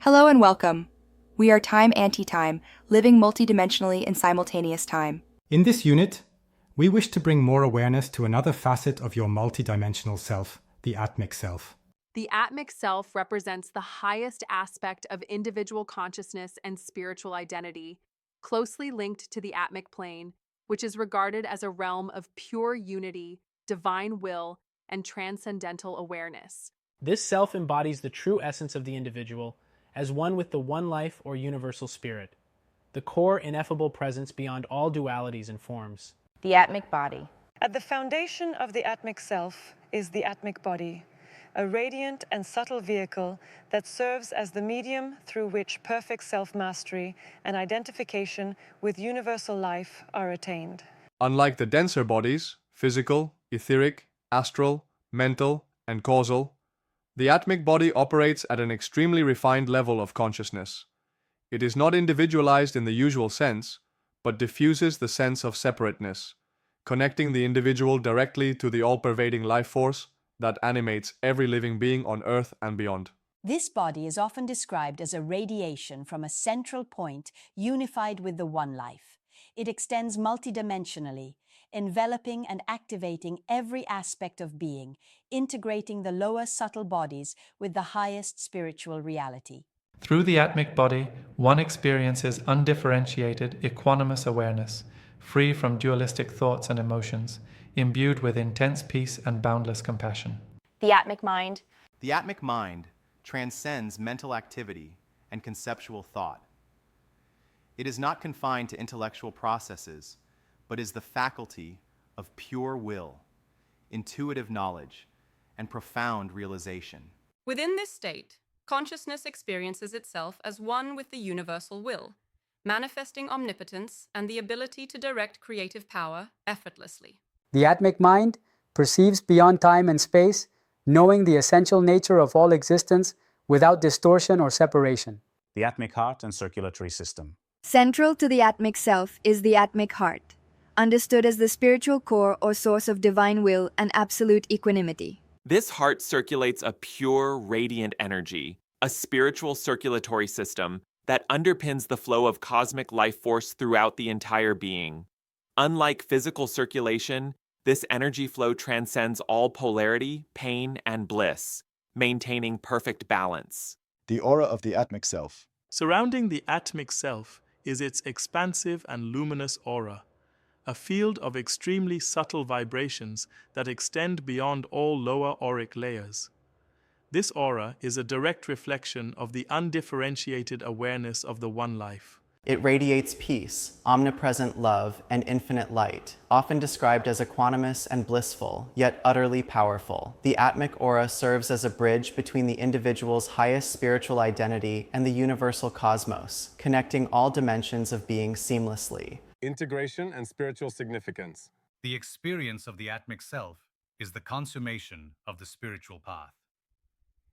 Hello and welcome. We are Time Anti-Time, living multidimensionally in simultaneous time. In this unit, we wish to bring more awareness to another facet of your multidimensional self, the Atmic Self. The Atmic Self represents the highest aspect of individual consciousness and spiritual identity, closely linked to the Atmic plane, which is regarded as a realm of pure unity, divine will, and transcendental awareness. This self embodies the true essence of the individual as one with the one life or universal spirit, the core ineffable presence beyond all dualities and forms. The Atmic Body. At the foundation of the Atmic Self is the Atmic Body, a radiant and subtle vehicle that serves as the medium through which perfect self-mastery and identification with universal life are attained. Unlike the denser bodies, physical, etheric, astral, mental, and causal, the Atmic Body operates at an extremely refined level of consciousness. It is not individualized in the usual sense, but diffuses the sense of separateness, connecting the individual directly to the all-pervading life force that animates every living being on Earth and beyond. This body is often described as a radiation from a central point unified with the One Life. It extends multidimensionally, enveloping and activating every aspect of being, integrating the lower subtle bodies with the highest spiritual reality. Through the Atmic Body, one experiences undifferentiated, equanimous awareness, free from dualistic thoughts and emotions, imbued with intense peace and boundless compassion. The Atmic Mind. The Atmic Mind transcends mental activity and conceptual thought. It is not confined to intellectual processes, but is the faculty of pure will, intuitive knowledge, and profound realization. Within this state, consciousness experiences itself as one with the universal will, manifesting omnipotence and the ability to direct creative power effortlessly. The Atmic Mind perceives beyond time and space, knowing the essential nature of all existence without distortion or separation. The Atmic Heart and Circulatory System. Central to the Atmic Self is the Atmic Heart, understood as the spiritual core or source of divine will and absolute equanimity. This heart circulates a pure, radiant energy, a spiritual circulatory system that underpins the flow of cosmic life force throughout the entire being. Unlike physical circulation, this energy flow transcends all polarity, pain, and bliss, maintaining perfect balance. The aura of the Atmic Self. Surrounding the Atmic Self is its expansive and luminous aura, a field of extremely subtle vibrations that extend beyond all lower auric layers. This aura is a direct reflection of the undifferentiated awareness of the One Life. It radiates peace, omnipresent love, and infinite light, often described as equanimous and blissful, yet utterly powerful. The Atmic aura serves as a bridge between the individual's highest spiritual identity and the universal cosmos, connecting all dimensions of being seamlessly. Integration and spiritual significance. The experience of the Atmic Self is the consummation of the spiritual path.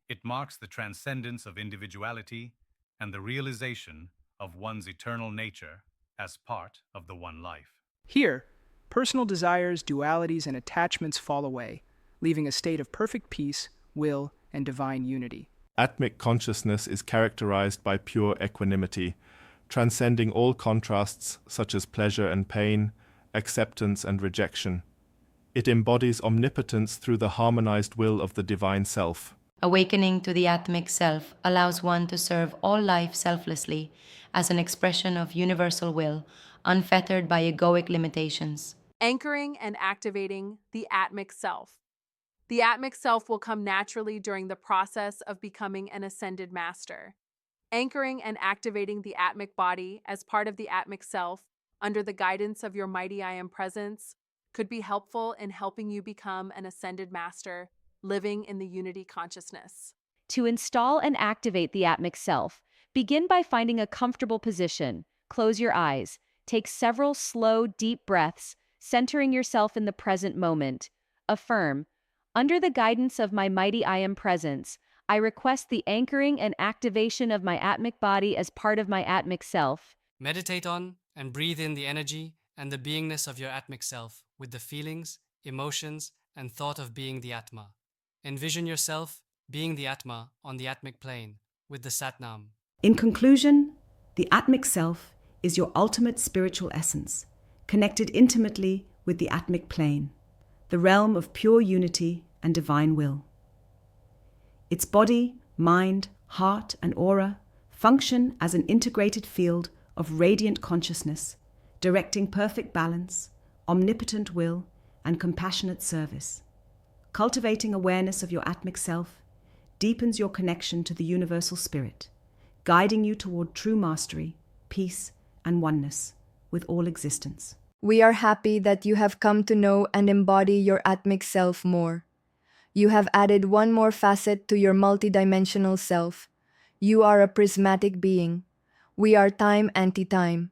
It marks the transcendence of individuality and the realization of one's eternal nature as part of the One Life. Here, personal desires, dualities, and attachments fall away, leaving a state of perfect peace, will, and divine unity. Atmic consciousness is characterized by pure equanimity, transcending all contrasts such as pleasure and pain, acceptance and rejection. It embodies omnipotence through the harmonized will of the divine self. Awakening to the Atmic Self allows one to serve all life selflessly as an expression of universal will, unfettered by egoic limitations. Anchoring and activating the Atmic Self. The Atmic Self will come naturally during the process of becoming an ascended master. Anchoring and activating the Atmic Body as part of the Atmic Self under the guidance of your mighty I Am Presence could be helpful in helping you become an ascended master, living in the unity consciousness. To install and activate the Atmic Self, begin by finding a comfortable position. Close your eyes. Take several slow, deep breaths, centering yourself in the present moment. Affirm, under the guidance of my mighty I Am Presence, I request the anchoring and activation of my Atmic Body as part of my Atmic Self. Meditate on and breathe in the energy and the beingness of your Atmic Self with the feelings, emotions, and thought of being the Atma. Envision yourself being the Atma on the Atmic plane with the Satnam. In conclusion, the Atmic Self is your ultimate spiritual essence, connected intimately with the Atmic plane, the realm of pure unity and divine will. Its body, mind, heart, and aura function as an integrated field of radiant consciousness, directing perfect balance, omnipotent will, and compassionate service. Cultivating awareness of your Atmic Self deepens your connection to the universal spirit, guiding you toward true mastery, peace, and oneness with all existence. We are happy that you have come to know and embody your Atmic Self more. You have added one more facet to your multidimensional self. You are a prismatic being. We are time anti-time,